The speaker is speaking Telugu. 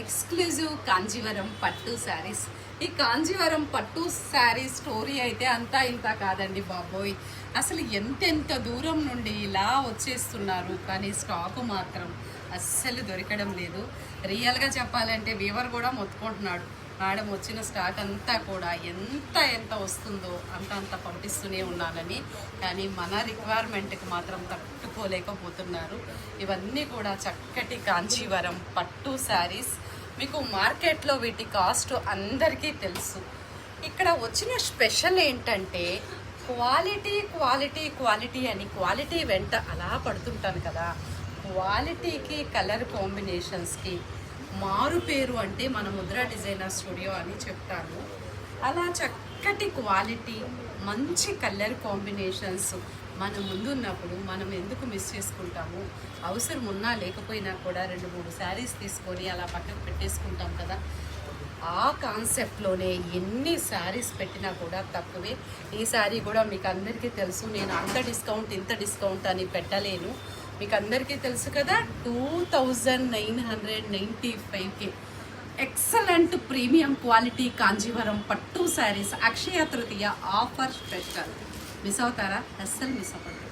ఎక్స్క్లూజివ్ కాంజీవరం పట్టు శారీస్. ఈ కాంజీవరం పట్టు శారీ స్టోరీ అయితే అంతా ఇంత కాదండి బాబోయ్. అసలు ఎంతెంత దూరం నుండి ఇలా వచ్చేస్తున్నారు, కానీ స్టాకు మాత్రం అస్సలు దొరకడం లేదు. రియల్గా చెప్పాలంటే వీవర్ కూడా మొత్తుకుంటున్నాడు, మేడం వచ్చిన స్టాక్ అంతా కూడా ఎంత వస్తుందో అంత పంపిస్తూనే ఉన్నానని. కానీ మన రిక్వైర్మెంట్కి మాత్రం తట్టుకోలేకపోతున్నారు. ఇవన్నీ కూడా చక్కటి కాంచీవరం పట్టు శారీస్. మీకు మార్కెట్లో వీటి కాస్ట్ అందరికీ తెలుసు. ఇక్కడ వచ్చిన స్పెషల్ ఏంటంటే క్వాలిటీ క్వాలిటీ క్వాలిటీ అని క్వాలిటీ వెంట అలా పడుతుంటాను కదా. క్వాలిటీకి కలర్ కాంబినేషన్స్కి మారు పేరు అంటే మన ముద్రా డిజైనర్ స్టూడియో అని చెప్తాను. అలా చక్కటి క్వాలిటీ, మంచి కలర్ కాంబినేషన్స్ మన ముందున్నప్పుడు మనం ఎందుకు మిస్ చేసుకుంటాము? అవసరం ఉన్నా లేకపోయినా కూడా 2-3 శారీస్ తీసుకొని అలా పక్కకు పెట్టేసుకుంటాం కదా. ఆ కాన్సెప్ట్లోనే ఎన్ని శారీస్ పెట్టినా కూడా తక్కువే. ఈ శారీ కూడా మీకు అందరికీ తెలుసు, నేను అంత డిస్కౌంట్ ఇంత డిస్కౌంట్ అని పెట్టలేను. మీకు అందరికీ తెలుసు కదా, 2995కి ఎక్సలెంట్ ప్రీమియం క్వాలిటీ కాంజీవరం పట్టు saris. Akshaya Tritiya offer special. Miss అవుతారా? అస్సలు మిస్ అవ్వదు.